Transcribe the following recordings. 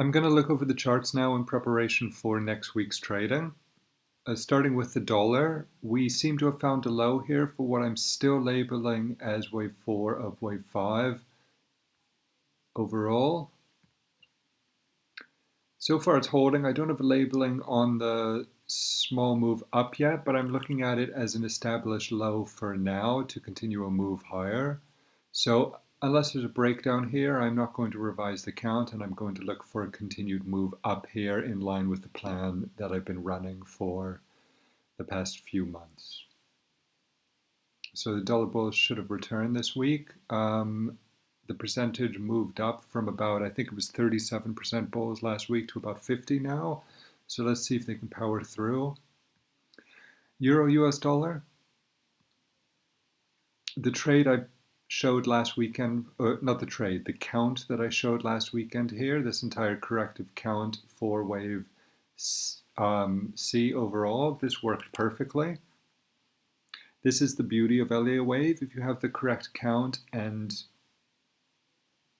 I'm going to look over the charts now in preparation for next week's trading. Starting with the dollar, we seem to have found a low here for what I'm still labeling as wave 4 of wave 5 overall. So far it's holding. I don't have a labeling on the small move up yet, but I'm looking at it as an established low for now to continue a move higher. So unless there's a breakdown here, I'm not going to revise the count, and I'm going to look for a continued move up here in line with the plan that I've been running for the past few months. So the dollar bulls should have returned this week. The percentage moved up from about, I think it was 37% bulls last week to about 50 now. So let's see if they can power through. Euro US dollar. The trade I showed last weekend, not the trade, the count that I showed last weekend here, this entire corrective count for wave C overall, this worked perfectly. This is the beauty of Elliott Wave. If you have the correct count and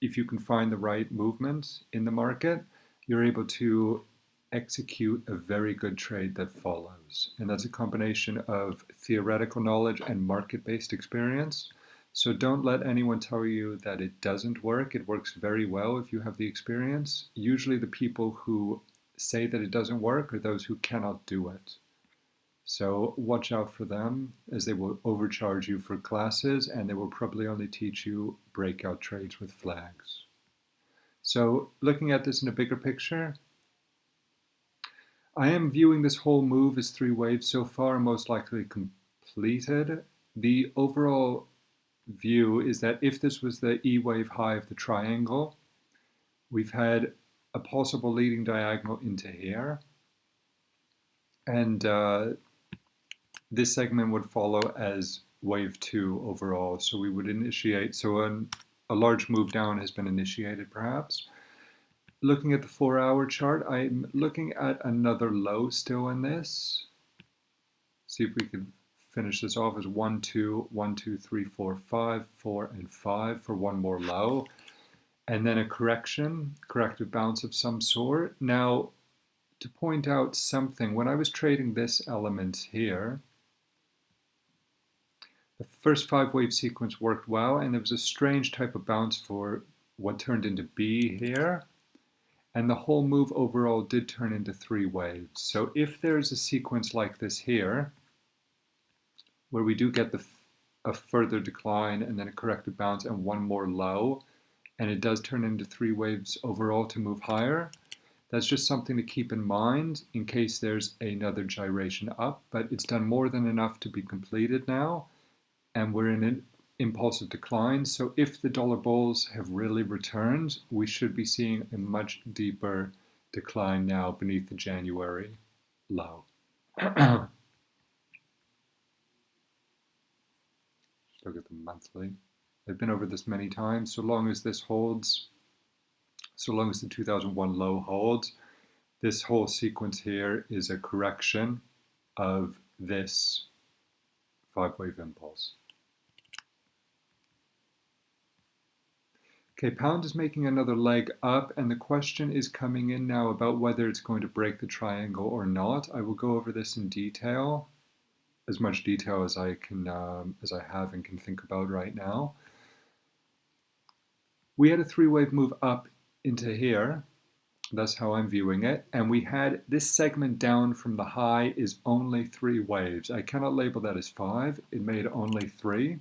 if you can find the right movement in the market, you're able to execute a very good trade that follows. And that's a combination of theoretical knowledge and market-based experience. So don't let anyone tell you that it doesn't work. It works very well if you have the experience. Usually the people who say that it doesn't work are those who cannot do it. So watch out for them, as they will overcharge you for classes, and they will probably only teach you breakout trades with flags. So looking at this in a bigger picture, I am viewing this whole move as 3 waves so far, most likely completed. The overall view is that if this was the E wave high of the triangle, we've had a possible leading diagonal into here, and this segment would follow as wave 2 overall. So we would initiate, so a large move down has been initiated perhaps. Looking at the 4-hour chart, I'm looking at another low still in this. See if we can finish this off as 1, 2, 1, 2, 3, 4, 5, 4, and 5 for one more low. And then a corrective bounce of some sort. Now, to point out something, when I was trading this element here, the first 5-wave sequence worked well, and there was a strange type of bounce for what turned into B here. And the whole move overall did turn into 3 waves. So if there's a sequence like this here, where we do get a further decline and then a corrective bounce and one more low, and it does turn into 3 waves overall to move higher, that's just something to keep in mind in case there's another gyration up, but it's done more than enough to be completed now, and we're in an impulsive decline. So if the dollar bulls have really returned, we should be seeing a much deeper decline now beneath the January low. Look at the monthly. I've been over this many times. So long as this holds, so long as the 2001 low holds, this whole sequence here is a correction of this 5-wave impulse. Okay, pound is making another leg up, and the question is coming in now about whether it's going to break the triangle or not. I will go over this in detail, as much detail as I can, as I have and can think about right now. We had a 3-wave move up into here. That's how I'm viewing it. And we had this segment down from the high is only 3 waves. I cannot label that as 5. It made only 3.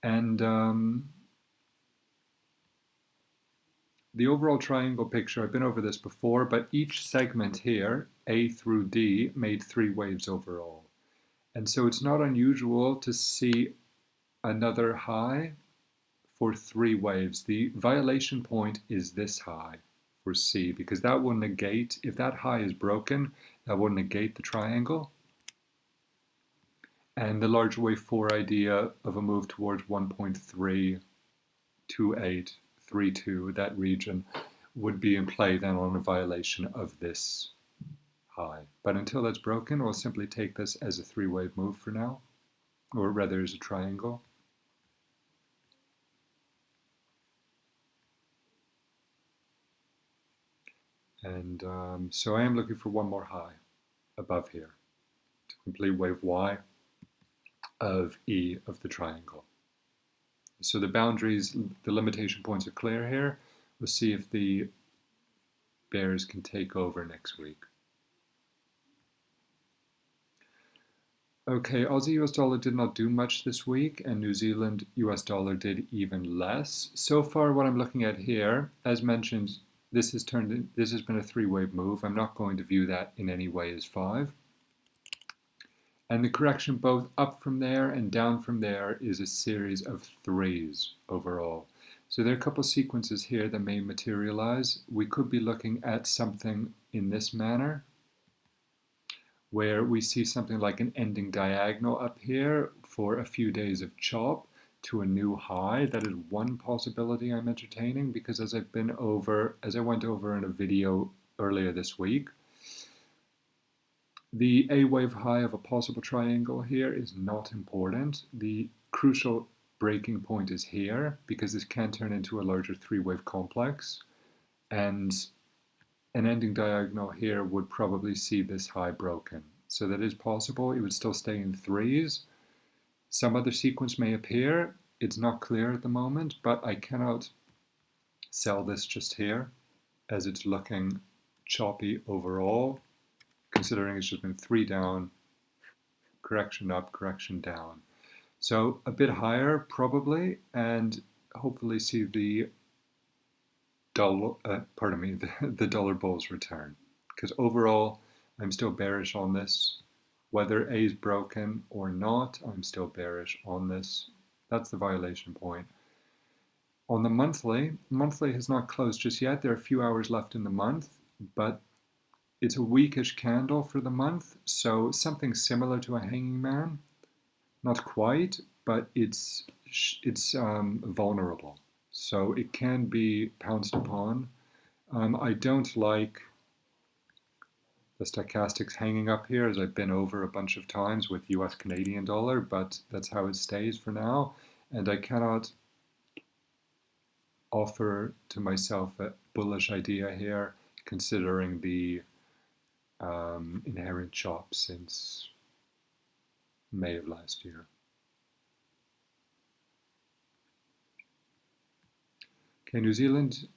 And the overall triangle picture, I've been over this before, but each segment here, A through D, made 3 waves overall. And so it's not unusual to see another high for 3 waves. The violation point is this high for C, because that will negate, if that high is broken, that will negate the triangle. And the large wave 4 idea of a move towards 1.32832, that region, would be in play then on a violation of this high. But until that's broken, we'll simply take this as a 3-wave move for now, or rather as a triangle. And so I am looking for one more high above here to complete wave Y of E of the triangle. So the boundaries, the limitation points are clear here. We'll see if the bears can take over next week. Okay, Aussie US dollar did not do much this week, and New Zealand US dollar did even less. So far, what I'm looking at here, as mentioned, this has been a three-wave move. I'm not going to view that in any way as five. And the correction both up from there and down from there is a series of threes overall. So there are a couple sequences here that may materialize. We could be looking at something in this manner, where we see something like an ending diagonal up here for a few days of chop to a new high. That is one possibility I'm entertaining, because as I went over in a video earlier this week, the A wave high of a possible triangle here is not important. The crucial breaking point is here, because this can turn into a larger three-wave complex, and an ending diagonal here would probably see this high broken. So that is possible. It would still stay in threes. Some other sequence may appear. It's not clear at the moment, but I cannot sell this just here, as it's looking choppy overall, considering it's just been three down, correction up, correction down. So a bit higher probably, and hopefully see the the dollar bulls return. Because overall, I'm still bearish on this. Whether A is broken or not, I'm still bearish on this. That's the violation point. On the monthly has not closed just yet. There are a few hours left in the month, but it's a weakish candle for the month, so something similar to a hanging man. Not quite, but it's vulnerable. So it can be pounced upon. I don't like the stochastics hanging up here, as I've been over a bunch of times with US Canadian dollar, but that's how it stays for now. And I cannot offer to myself a bullish idea here, considering the inherent chop since May of last year. Okay, New Zealand,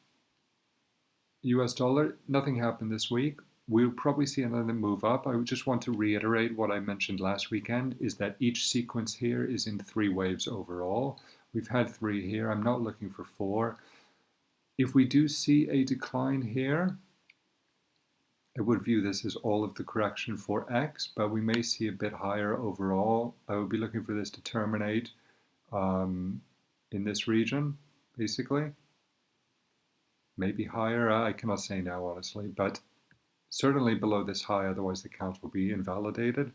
US dollar, nothing happened this week. We'll probably see another move up. I would just want to reiterate what I mentioned last weekend, is that each sequence here is in three waves overall. We've had three here. I'm not looking for four. If we do see a decline here, I would view this as all of the correction for X, but we may see a bit higher overall. I would be looking for this to terminate in this region, basically. Maybe higher, I cannot say now, honestly, but certainly below this high, otherwise the count will be invalidated.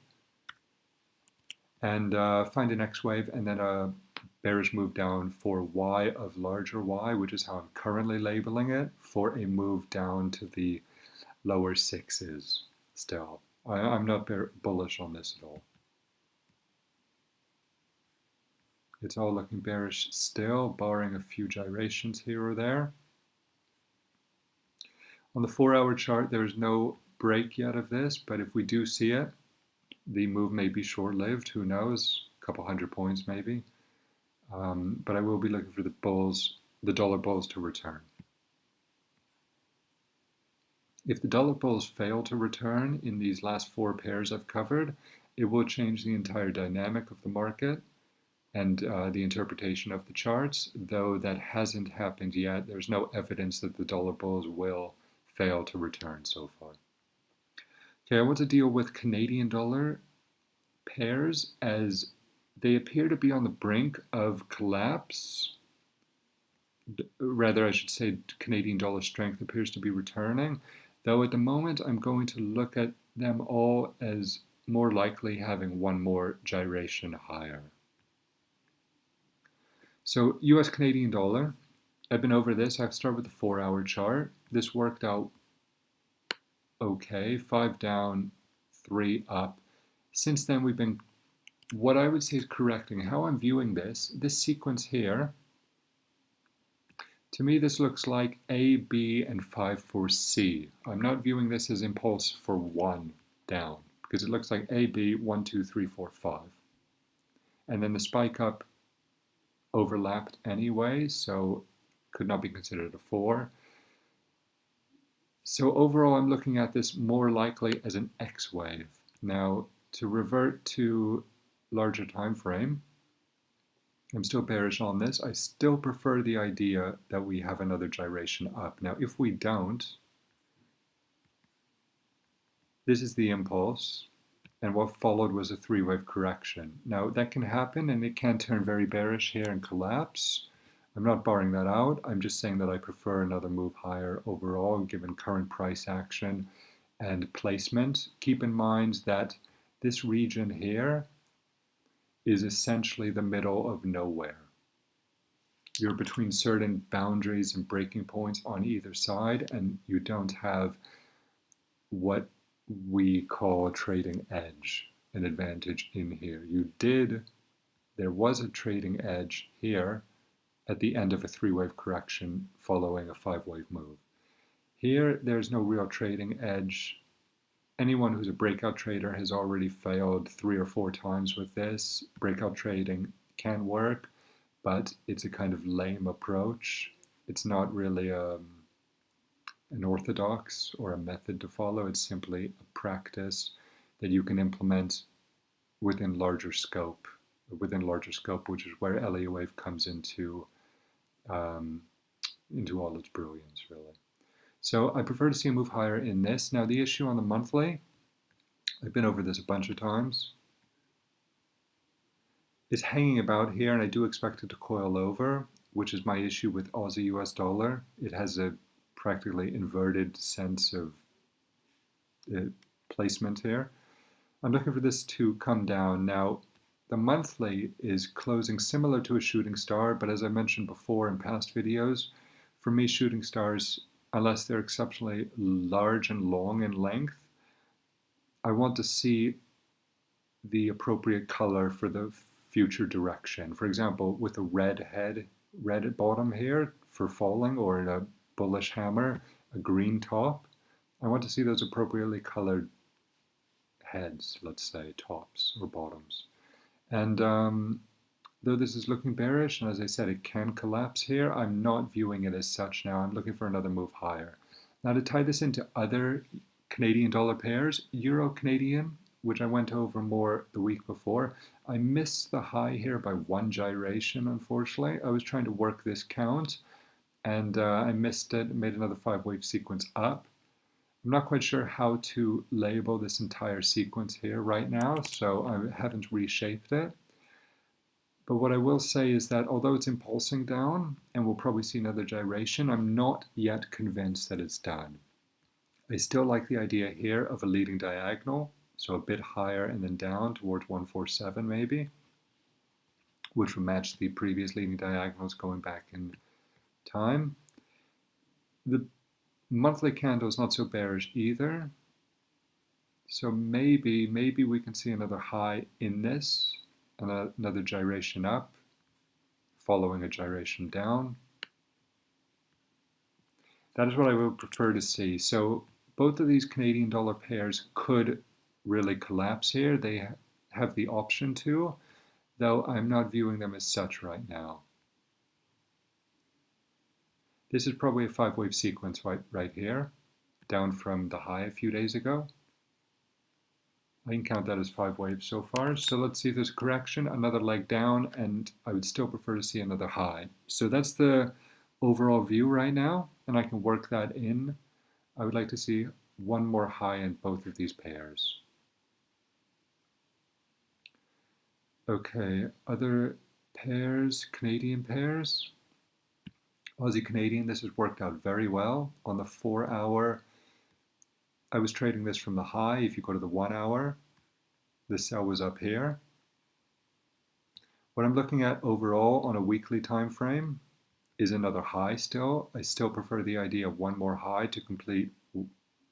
And find an X wave and then a bearish move down for Y of larger Y, which is how I'm currently labeling it, for a move down to the lower sixes still. I'm not bullish on this at all. It's all looking bearish still, barring a few gyrations here or there. On the 4-hour chart, there is no break yet of this, but if we do see it, the move may be short-lived, who knows, a couple hundred points maybe. But I will be looking for the dollar bulls to return. If the dollar bulls fail to return in these last four pairs I've covered, it will change the entire dynamic of the market and the interpretation of the charts, though that hasn't happened yet. There's no evidence that the dollar bulls will fail to return so far. Okay, I want to deal with Canadian dollar pairs, as they appear to be on the brink of collapse. Rather, I should say Canadian dollar strength appears to be returning, though at the moment I'm going to look at them all as more likely having one more gyration higher. So US Canadian dollar, I've been over this. I'll start with the 4-hour chart. This worked out okay, 5 down, 3 up. Since then we've been, what I would say is correcting. How I'm viewing this sequence here, To me, this looks like A, B, and 5 for C. I'm not viewing this as impulse for 1 down, because it looks like A, B, 1, 2, 3, 4, 5. And then the spike up overlapped anyway, so could not be considered a 4. So overall, I'm looking at this more likely as an X wave. Now, to revert to larger time frame, I'm still bearish on this. I still prefer the idea that we have another gyration up. Now, if we don't, this is the impulse, and what followed was a three-wave correction. Now, that can happen, and it can turn very bearish here and collapse. I'm not barring that out. I'm just saying that I prefer another move higher overall, given current price action and placement. Keep in mind that this region here is essentially the middle of nowhere. You're between certain boundaries and breaking points on either side, and you don't have what we call a trading edge, an advantage in here. There was a trading edge here at the end of a three-wave correction following a five-wave move. Here, there's no real trading edge. Anyone who's a breakout trader has already failed 3 or 4 times with this. Breakout trading can work, but it's a kind of lame approach. It's not really an orthodox or a method to follow. It's simply a practice that you can implement within larger scope, which is where Elliott Wave comes into all its brilliance, really. So I prefer to see a move higher in this. Now the issue on the monthly, I've been over this a bunch of times, is hanging about here, and I do expect it to coil over, which is my issue with Aussie US dollar. It has a practically inverted sense of placement here. I'm looking for this to come down. Now, the monthly is closing similar to a shooting star, but as I mentioned before in past videos, for me, shooting stars, unless they're exceptionally large and long in length, I want to see the appropriate color for the future direction. For example, with a red bottom here for falling, or a bullish hammer, a green top, I want to see those appropriately colored heads, let's say, tops or bottoms. And though this is looking bearish, and as I said, it can collapse here, I'm not viewing it as such now. I'm looking for another move higher. Now, to tie this into other Canadian dollar pairs, Euro Canadian, which I went over more the week before, I missed the high here by 1 gyration, unfortunately. I was trying to work this count, and I missed it, made another 5-wave sequence up. I'm not quite sure how to label this entire sequence here right now, so I haven't reshaped it. But what I will say is that although it's impulsing down, and we'll probably see another gyration, I'm not yet convinced that it's done. I still like the idea here of a leading diagonal, so a bit higher and then down towards 147 maybe, which would match the previous leading diagonals going back in time. The monthly candle is not so bearish either, so maybe we can see another high in this, and another gyration up, following a gyration down. That is what I would prefer to see. So both of these Canadian dollar pairs could really collapse here. They have the option to, though I'm not viewing them as such right now. This is probably a 5-wave sequence right here, down from the high a few days ago. I can count that as 5 waves so far. So let's see if there's a correction, another leg down, and I would still prefer to see another high. So that's the overall view right now, and I can work that in. I would like to see one more high in both of these pairs. Okay, other pairs, Canadian pairs. Aussie Canadian, this has worked out very well. On the 4-hour, I was trading this from the high. If you go to the 1-hour, the sell was up here. What I'm looking at overall on a weekly time frame is another high still. I still prefer the idea of one more high to complete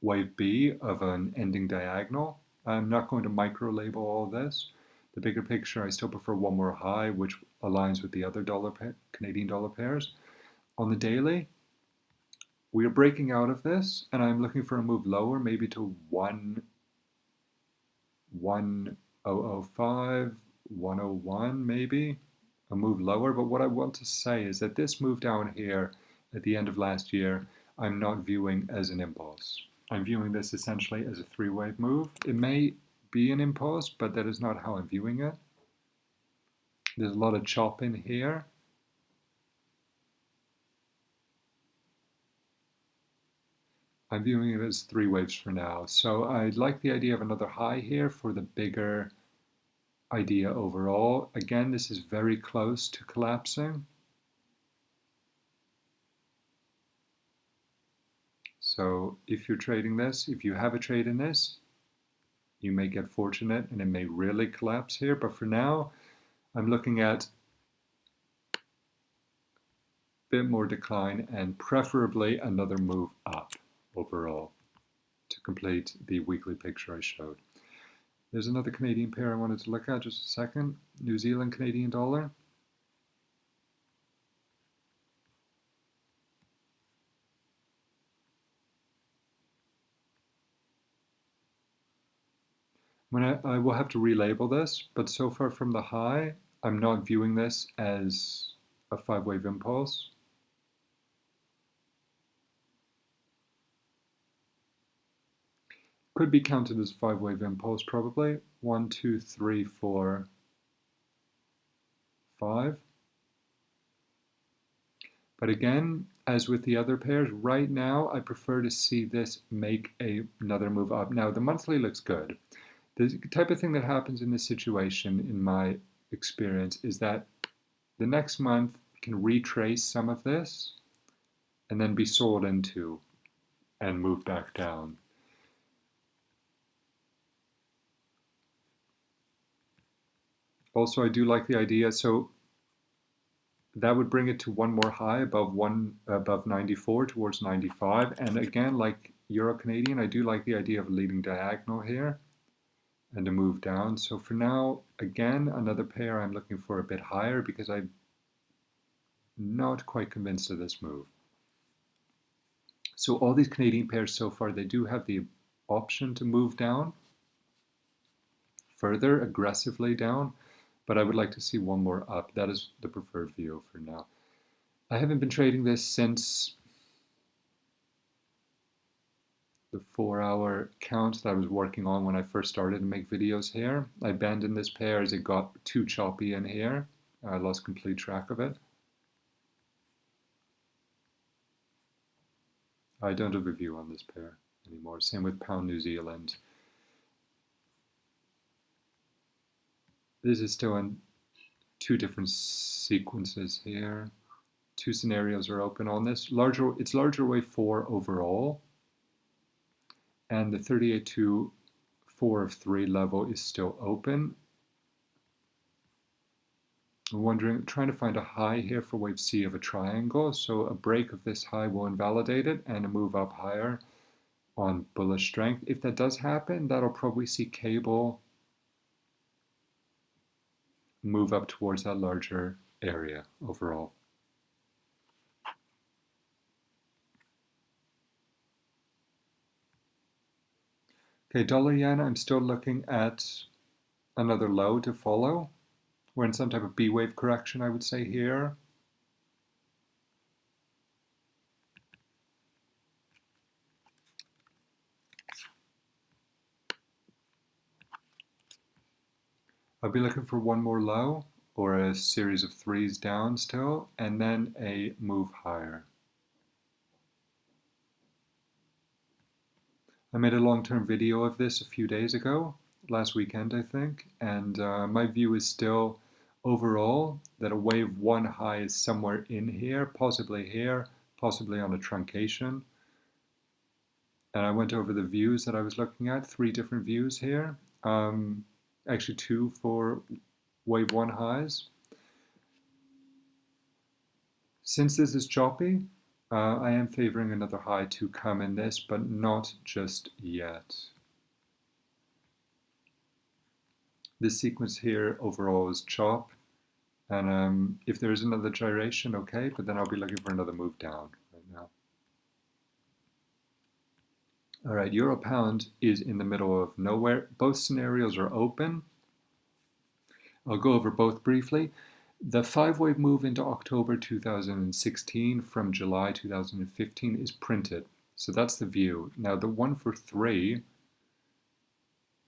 wave B of an ending diagonal. I'm not going to micro label all this. The bigger picture, I still prefer one more high, which aligns with the other Canadian dollar pairs. On the daily, we are breaking out of this, and I'm looking for a move lower, maybe to 1,1005, 101 maybe, a move lower. But what I want to say is that this move down here at the end of last year, I'm not viewing as an impulse. I'm viewing this essentially as a three-wave move. It may be an impulse, but that is not how I'm viewing it. There's a lot of chop in here. I'm viewing it as three waves for now. So I like the idea of another high here for the bigger idea overall. Again, this is very close to collapsing. So if you're trading this, if you have a trade in this, you may get fortunate and it may really collapse here. But for now, I'm looking at a bit more decline and preferably another move up overall to complete the weekly picture I showed. There's another Canadian pair I wanted to look at, just a second. New Zealand Canadian dollar. I will have to relabel this, but so far from the high, I'm not viewing this as a five-wave impulse. Could be counted as a five-wave impulse probably. 1, 2, 3, 4, 5. But again, as with the other pairs, right now I prefer to see this make another move up. Now the monthly looks good. The type of thing that happens in this situation, in my experience, is that the next month can retrace some of this and then be sold into and move back down. Also, I do like the idea, so that would bring it to one more high above 94 towards 95. And again, like Euro Canadian, I do like the idea of a leading diagonal here and a move down. So for now, again, another pair I'm looking for a bit higher because I'm not quite convinced of this move. So all these Canadian pairs so far, they do have the option to move down further, aggressively down, but I would like to see one more up. That is the preferred view for now. I haven't been trading this since the 4-hour count that I was working on when I first started to make videos here. I abandoned this pair as it got too choppy in here. I lost complete track of it. I don't have a view on this pair anymore. Same with Pound New Zealand. This is still in two different sequences here. Two scenarios are open on this. It's larger wave 4 overall. And the 38 to 4 of 3 level is still open. I'm trying to find a high here for wave C of a triangle. So a break of this high will invalidate it and a move up higher on bullish strength. If that does happen, that'll probably see cable move up towards that larger area overall. Okay, dollar yen, I'm still looking at another low to follow. We're in some type of B wave correction, I would say here. I'll be looking for one more low or a series of threes down still, and then a move higher. I made a long-term video of this a few days ago, last weekend I think, and my view is still overall that a wave 1 high is somewhere in here, possibly on a truncation. And I went over the views that I was looking at, 3 different views here. Actually 2 for wave 1 highs. Since this is choppy, I am favoring another high to come in this, but not just yet. This sequence here overall is chop. And if there is another gyration, okay, but then I'll be looking for another move down right now. All right, Euro Pound is in the middle of nowhere. Both scenarios are open. I'll go over both briefly. The five-wave move into October 2016 from July 2015 is printed. So that's the view. Now the one for three,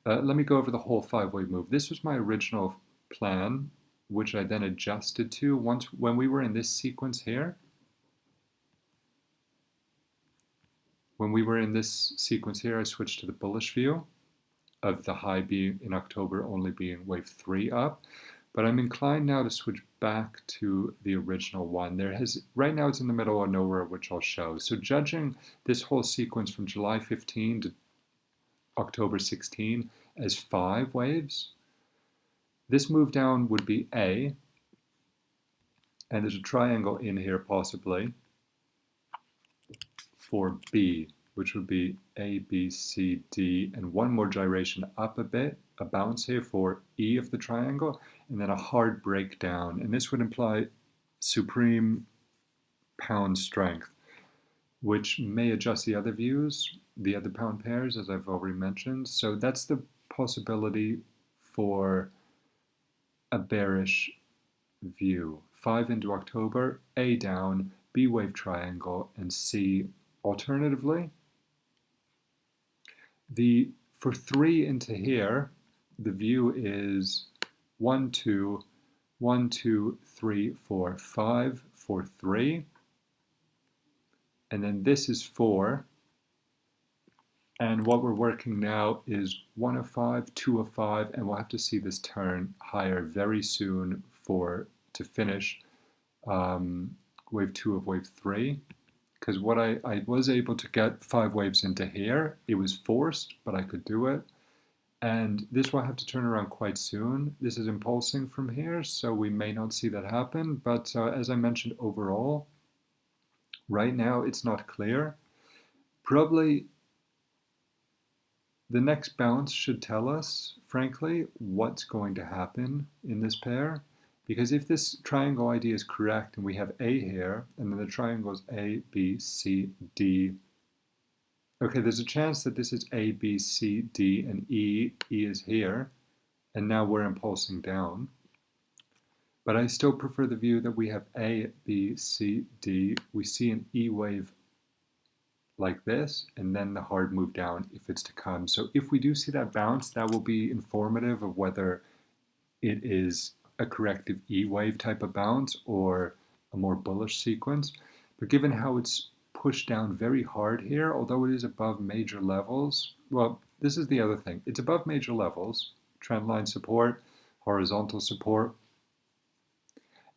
let me go over the whole five-wave move. This was my original plan, which I then adjusted to when we were in this sequence here. When we were in this sequence here, I switched to the bullish view of the high being in October only being wave 3 up. But I'm inclined now to switch back to the original one. Right now it's in the middle of nowhere, which I'll show. So judging this whole sequence from July 15 to October 16 as 5 waves, this move down would be A, and there's a triangle in here possibly for B, which would be A, B, C, D, and one more gyration up a bit, a bounce here for E of the triangle, and then a hard breakdown. And this would imply supreme pound strength, which may adjust the other views, the other pound pairs, as I've already mentioned. So that's the possibility for a bearish view. 5 into October, A down, B wave triangle, and C alternatively. For 3 into here, the view is 1, 2, 1, 2, 3, 4, 5 for 3. And then this is 4. And what we're working now is 1 of 5, 2 of 5, and we'll have to see this turn higher very soon to finish wave 2 of wave 3. Because what I was able to get 5 waves into here. It was forced, but I could do it. And this will have to turn around quite soon. This is impulsing from here, so we may not see that happen. But as I mentioned, overall, right now it's not clear. Probably the next bounce should tell us, frankly, what's going to happen in this pair. Because if this triangle idea is correct and we have A here, and then the triangle is A, B, C, D. Okay, there's a chance that this is A, B, C, D, and E. E is here, and now we're impulsing down. But I still prefer the view that we have A, B, C, D. We see an E wave like this, and then the hard move down if it's to come. So if we do see that bounce, that will be informative of whether it is a corrective E wave type of bounce or a more bullish sequence. But given how it's pushed down very hard here, although it is above major levels, well, this is the other thing. It's above major levels, trendline support, horizontal support,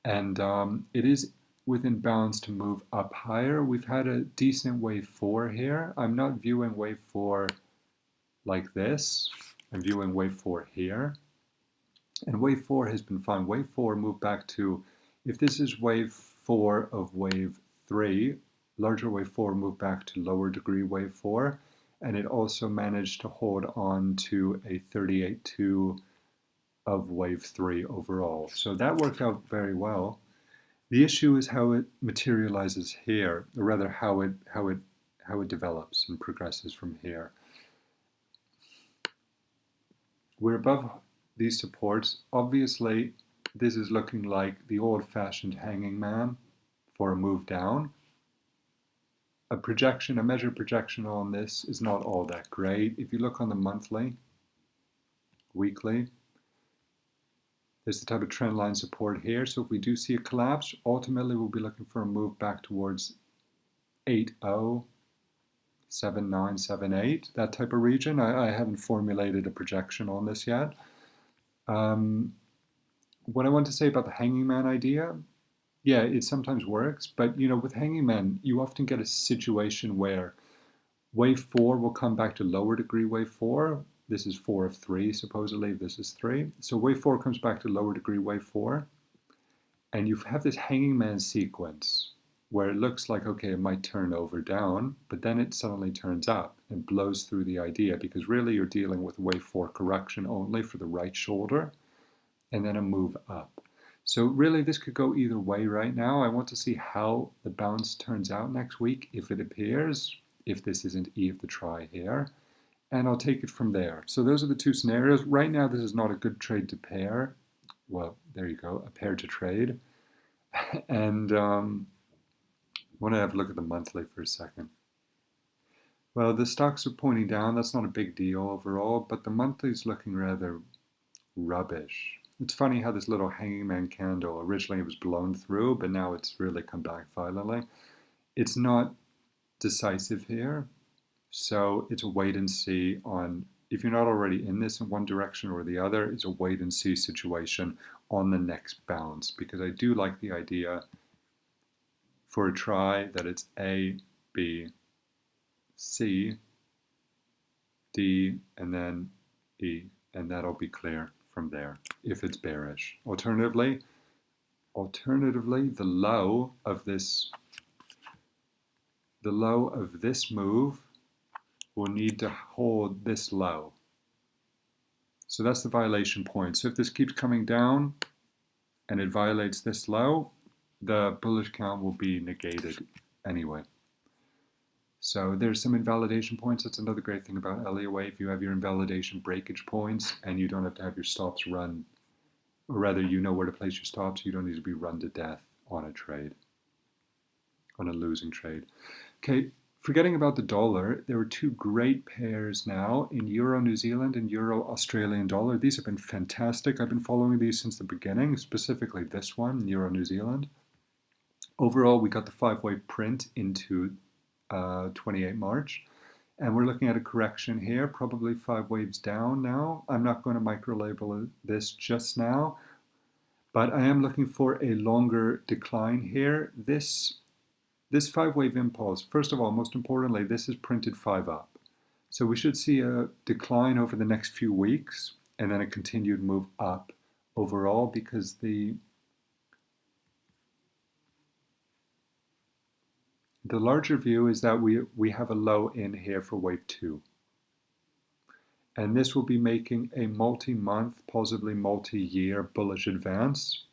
and it is within bounds to move up higher. We've had a decent wave 4 here. I'm not viewing wave 4 like this. I'm viewing wave 4 here. And wave 4 has been fine. Wave 4 moved back to, if this is wave 4 of wave 3, larger wave 4 moved back to lower degree wave 4. And it also managed to hold on to a 38.2 of wave 3 overall. So that worked out very well. The issue is how it materializes here, or rather how it develops and progresses from here. We're above these supports. Obviously, this is looking like the old-fashioned hanging man for a move down. A measured projection on this is not all that great. If you look on the monthly, weekly, there's the type of trend line support here. So if we do see a collapse, ultimately we'll be looking for a move back towards 8.0, 7.9, 7.8, that type of region. I haven't formulated a projection on this yet. What I want to say about the hanging man idea, yeah, it sometimes works, but with hanging man, you often get a situation where wave 4 will come back to lower degree wave 4. This is 4 of 3, supposedly. This is 3. So wave 4 comes back to lower degree wave 4. And you have this hanging man sequence where it looks like, okay, it might turn over down, but then it suddenly turns up and blows through the idea, because really you're dealing with wave 4 correction only for the right shoulder and then a move up. So really this could go either way right now. I want to see how the bounce turns out next week, if it appears, if this isn't E of the try here, and I'll take it from there. So those are the two scenarios. Right now this is not a good trade to pair. Well, there you go, a pair to trade. And I want to have a look at the monthly for a second. Well, the stocks are pointing down. That's not a big deal overall, but the monthly is looking rather rubbish. It's funny how this little hanging man candle, originally it was blown through, but now it's really come back violently. It's not decisive here, so it's a wait and see on, if you're not already in this in one direction or the other, it's a wait and see situation on the next bounce, because I do like the idea for a try that it's A, B, C, D, and then E, and that'll be clear from there if it's bearish. Alternatively, the low of this move will need to hold this low. So that's the violation point. So if this keeps coming down and it violates this low, the bullish count will be negated anyway. So there's some invalidation points. That's another great thing about Elliott Wave. You have your invalidation breakage points, and you don't have to have your stops run, or rather you know where to place your stops. You don't need to be run to death on a trade, on a losing trade. Okay, forgetting about the dollar, there are two great pairs now in Euro New Zealand and Euro Australian dollar. These have been fantastic. I've been following these since the beginning, specifically this one, Euro New Zealand. Overall, we got the 5-wave print into 28 March. And we're looking at a correction here, probably 5 waves down now. I'm not going to micro-label this just now, but I am looking for a longer decline here. This 5-wave impulse, first of all, most importantly, this is printed 5 up. So we should see a decline over the next few weeks and then a continued move up overall, because the larger view is that we have a low in here for wave 2. And this will be making a multi-month, possibly multi-year bullish advance.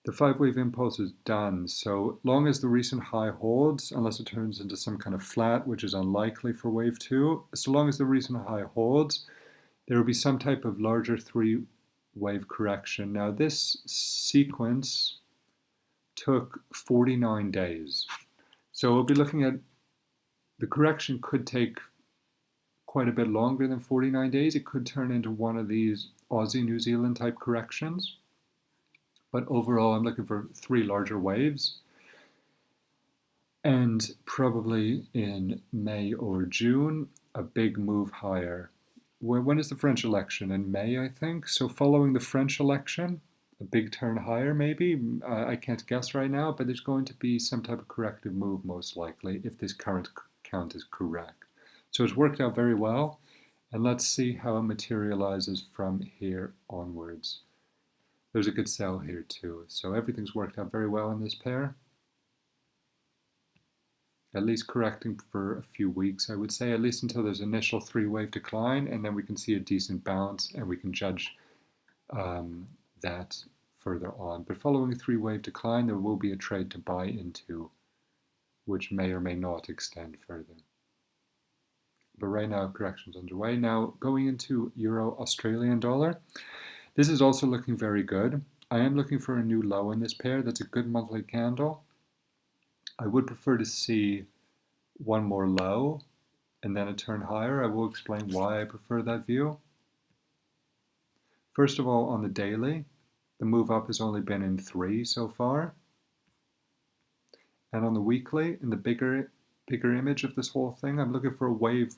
The 5-wave impulse is done, so long as the recent high holds, unless it turns into some kind of flat, which is unlikely for wave 2, so long as the recent high holds, there will be some type of larger 3-wave correction. Now this sequence took 49 days. So we'll be looking at, the correction could take quite a bit longer than 49 days. It could turn into one of these Aussie New Zealand type corrections. But overall, I'm looking for 3 larger waves. And probably in May or June, a big move higher. When is the French election? In May, I think. So following the French election, a big turn higher maybe. I can't guess right now, but there's going to be some type of corrective move most likely if this current count is correct. So it's worked out very well, and let's see how it materializes from here onwards. There's a good sell here too. So everything's worked out very well in this pair. At least correcting for a few weeks, I would say, at least until there's initial 3-wave decline, and then we can see a decent bounce and we can judge that further on. But following a 3-wave decline, there will be a trade to buy into, which may or may not extend further. But right now, correction's underway. Now, going into Euro Australian dollar, this is also looking very good. I am looking for a new low in this pair. That's a good monthly candle. I would prefer to see one more low and then a turn higher. I will explain why I prefer that view. First of all, on the daily, the move up has only been in 3 so far. And on the weekly, in the bigger image of this whole thing, I'm looking for a wave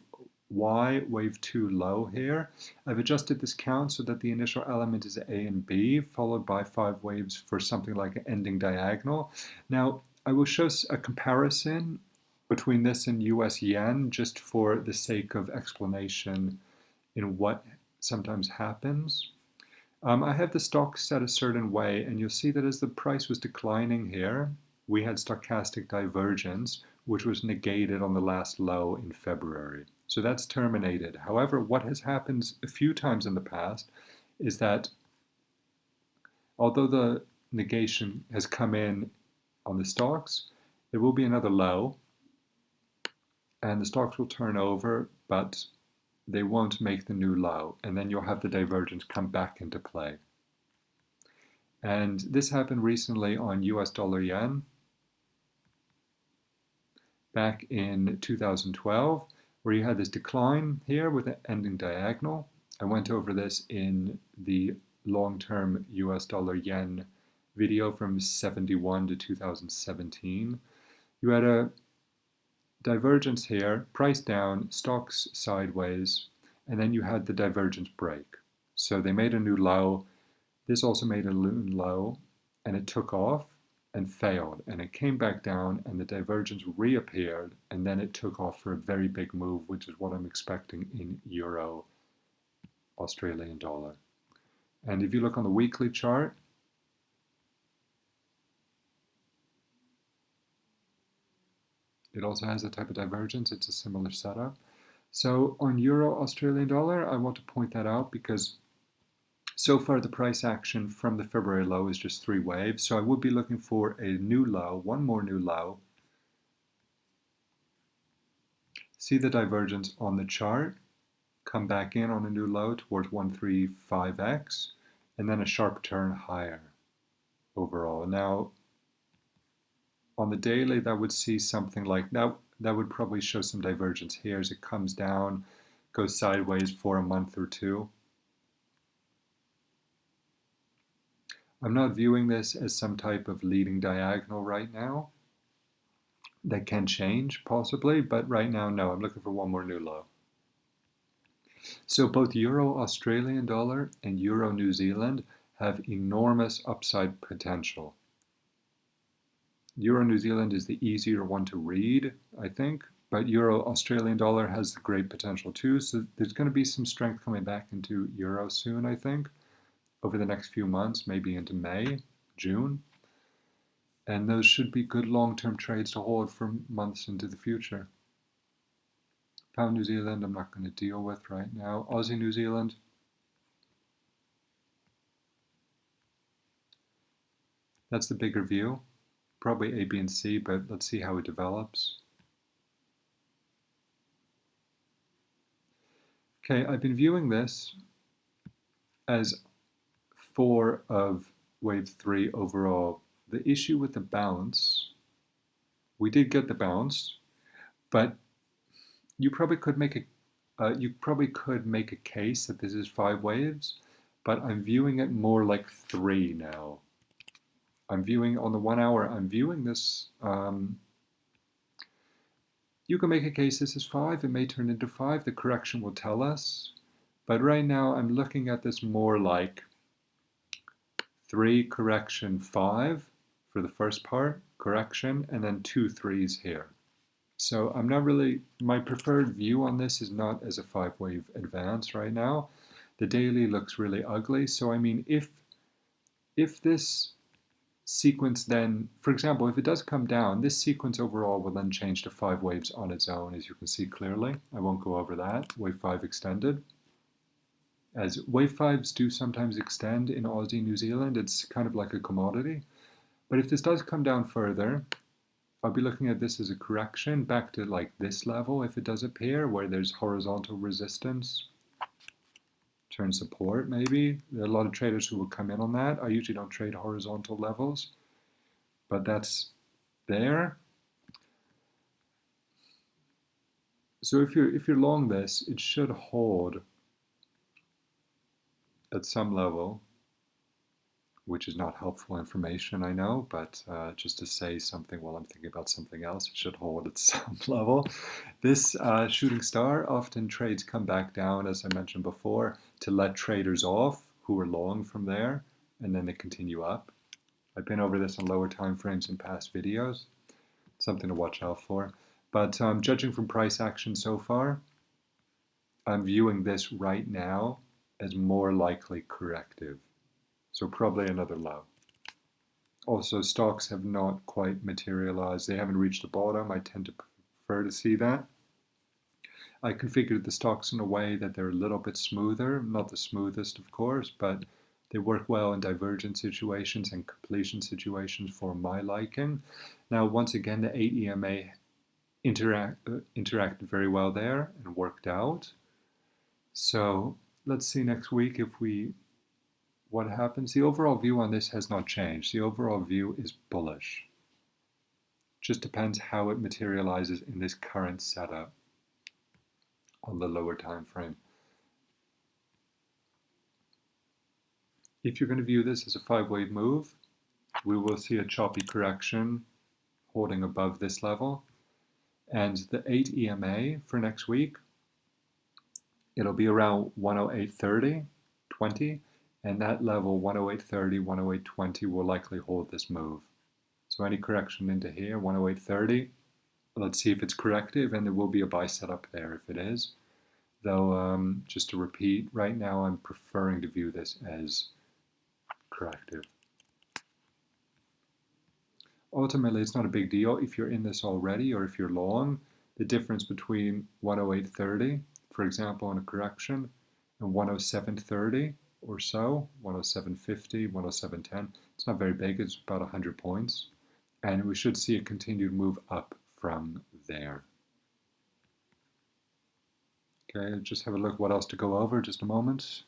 Y, wave 2 low here. I've adjusted this count so that the initial element is A and B, followed by 5 waves for something like an ending diagonal. Now, I will show a comparison between this and US yen just for the sake of explanation in what sometimes happens. I have the stock set a certain way, and you'll see that as the price was declining here, we had stochastic divergence, which was negated on the last low in February. So that's terminated. However, what has happened a few times in the past is that although the negation has come in on the stocks, there will be another low and the stocks will turn over, but they won't make the new low. And then you'll have the divergence come back into play. And this happened recently on US dollar yen back in 2012, where you had this decline here with an ending diagonal. I went over this in the long-term US dollar yen video from 71 to 2017. You had a divergence here, price down, stocks sideways, and then you had the divergence break. So they made a new low. This also made a new low, and it took off and failed, and it came back down, and the divergence reappeared, and then it took off for a very big move, which is what I'm expecting in euro, Australian dollar. And if you look on the weekly chart, it also has a type of divergence. It's a similar setup. So on euro, Australian dollar, I want to point that out because so far the price action from the February low is just 3 waves. So I would be looking for a new low, one more new low. See the divergence on the chart, come back in on a new low towards 135x, and then a sharp turn higher overall. Now, on the daily, that would see something like that. That would probably show some divergence here as it comes down, goes sideways for a month or two. I'm not viewing this as some type of leading diagonal right now. That can change, possibly, but right now, no. I'm looking for one more new low. So both Euro Australian dollar and Euro New Zealand have enormous upside potential. Euro New Zealand is the easier one to read, I think, but Euro Australian dollar has the great potential too. So there's going to be some strength coming back into Euro soon, I think, over the next few months, maybe into May, June. And those should be good long-term trades to hold for months into the future. Pound New Zealand, I'm not going to deal with right now. Aussie New Zealand. That's the bigger view. Probably A, B, and C, but let's see how it develops. Okay, I've been viewing this as 4 of wave 3 overall. The issue with the bounce, we did get the bounce, but you probably could make a case that this is 5 waves, but I'm viewing it more like 3 now. I'm viewing on the 1 hour, I'm viewing this, you can make a case this is 5, it may turn into 5, the correction will tell us, but right now I'm looking at this more like 3 correction 5 for the first part, correction, and then 2 threes here. So I'm not really, my preferred view on this is not as a 5-wave advance right now. The daily looks really ugly. So I mean, if this sequence then, for example, if it does come down, this sequence overall will then change to 5 waves on its own, as you can see clearly. I won't go over that. Wave 5 extended. As wave 5s do sometimes extend in Aussie, New Zealand, it's kind of like a commodity. But if this does come down further, I'll be looking at this as a correction back to like this level if it does appear, where there's horizontal resistance, turn support maybe. There are a lot of traders who will come in on that. I usually don't trade horizontal levels, but that's there. So if you're long this, it should hold at some level, which is not helpful information, I know, but just to say something while I'm thinking about something else, it should hold at some level. This shooting star often trades come back down, as I mentioned before, to let traders off who are long from there, and then they continue up. I've been over this on lower time frames in past videos. Something to watch out for. But judging from price action so far, I'm viewing this right now as more likely corrective. So probably another low. Also, stocks have not quite materialized. They haven't reached the bottom. I tend to prefer to see that. I configured the stocks in a way that they're a little bit smoother, not the smoothest, of course, but they work well in divergent situations and completion situations for my liking. Now, once again, the 8 EMA interacted very well there and worked out. So let's see next week what happens. The overall view on this has not changed. The overall view is bullish. Just depends how it materializes in this current setup on the lower time frame. If you're going to view this as a 5-wave move, we will see a choppy correction holding above this level. And the 8 EMA for next week, it'll be around 108.30, 20, and that level 108.30, 108.20 will likely hold this move. So any correction into here, 108.30, let's see if it's corrective, and there will be a buy setup there if it is. Though, just to repeat, right now I'm preferring to view this as corrective. Ultimately, it's not a big deal if you're in this already or if you're long. The difference between 108.30, for example, in a correction, and 107.30 or so, 107.50, 107.10, it's not very big, it's about 100 points. And we should see a continued move up from there. Okay, just have a look what else to go over, just a moment.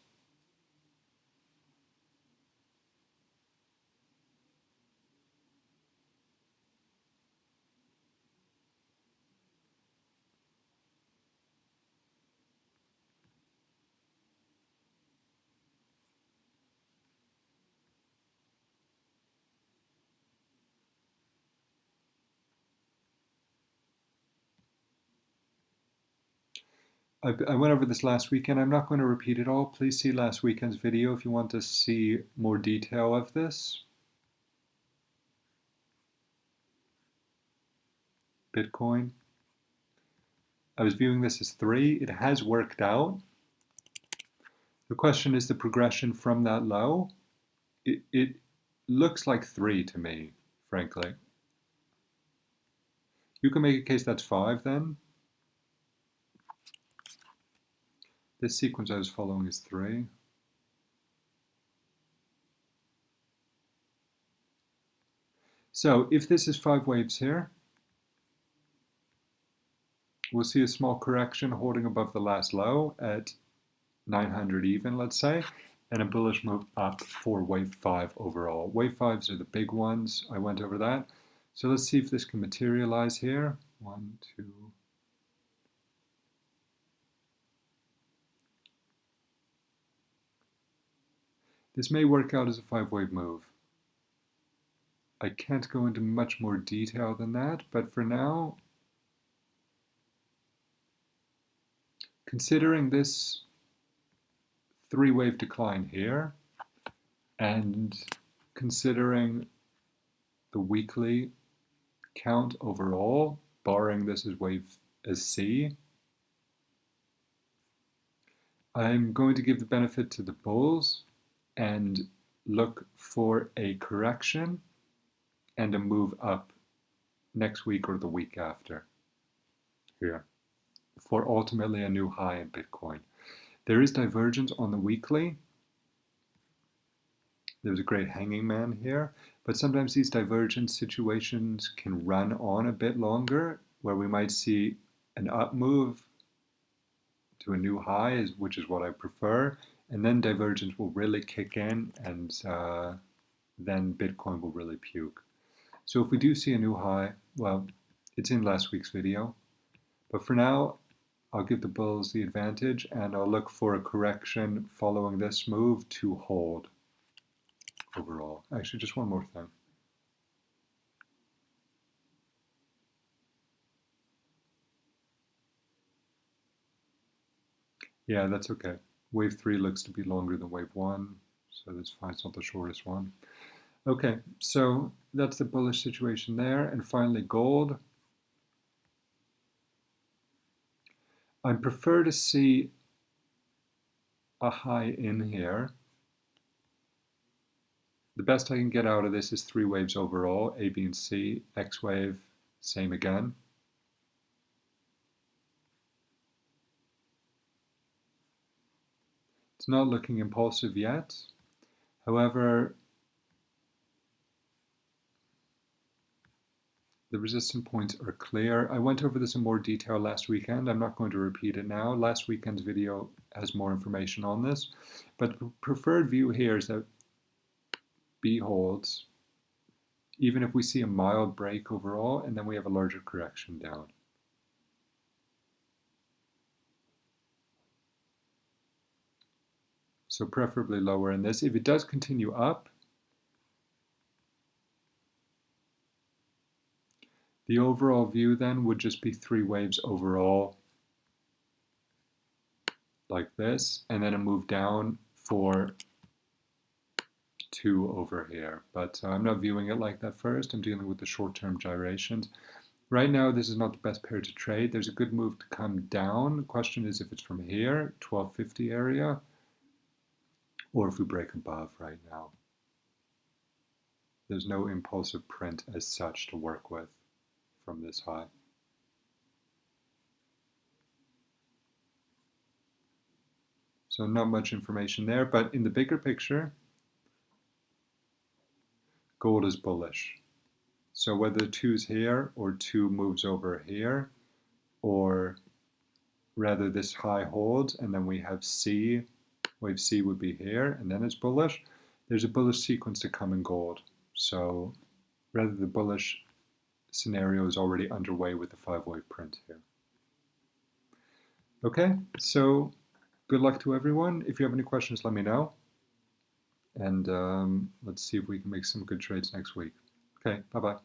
I went over this last weekend. I'm not going to repeat it all. Please see last weekend's video if you want to see more detail of this. Bitcoin. I was viewing this as 3. It has worked out. The question is the progression from that low. It looks like 3 to me, frankly. You can make a case that's 5 then. This sequence I was following is 3. So if this is 5 waves here, we'll see a small correction holding above the last low at 900 even, let's say, and a bullish move up for wave 5 overall. Wave 5s are the big ones. I went over that. So let's see if this can materialize here. 1, 2. This may work out as a 5-wave move. I can't go into much more detail than that, but for now, considering this 3-wave decline here, and considering the weekly count overall, barring this as C, I'm going to give the benefit to the bulls and look for a correction and a move up next week or the week after here for ultimately a new high in Bitcoin. There is divergence on the weekly. There's a great hanging man here, but sometimes these divergence situations can run on a bit longer, where we might see an up move to a new high, which is what I prefer, and then divergence will really kick in, and then Bitcoin will really puke. So if we do see a new high, well, it's in last week's video, but for now, I'll give the bulls the advantage, and I'll look for a correction following this move to hold overall. Actually, just one more thing. Yeah, that's okay. Wave 3 looks to be longer than wave 1, so that's fine. It's not the shortest one. Okay, so that's the bullish situation there. And finally, gold. I prefer to see a high in here. The best I can get out of this is 3 waves overall, A, B, and C. X wave, same again. It's not looking impulsive yet. However, the resistance points are clear. I went over this in more detail last weekend. I'm not going to repeat it now. Last weekend's video has more information on this. But the preferred view here is that B holds, even if we see a mild break overall, and then we have a larger correction down. So preferably lower in this. If it does continue up, the overall view then would just be 3 waves overall, like this, and then a move down for 2 over here. But I'm not viewing it like that first. I'm dealing with the short-term gyrations. Right now, this is not the best pair to trade. There's a good move to come down. The question is if it's from here, 1250 area, or if we break above right now. There's no impulsive print as such to work with from this high. So not much information there, but in the bigger picture, gold is bullish. So whether 2's here or 2 moves over here, or rather this high holds and then we have C, wave C would be here and then it's bullish, there's a bullish sequence to come in gold. So rather the bullish scenario is already underway with the 5-wave print here. Okay, so good luck to everyone. If you have any questions, let me know. And let's see if we can make some good trades next week. Okay, bye-bye.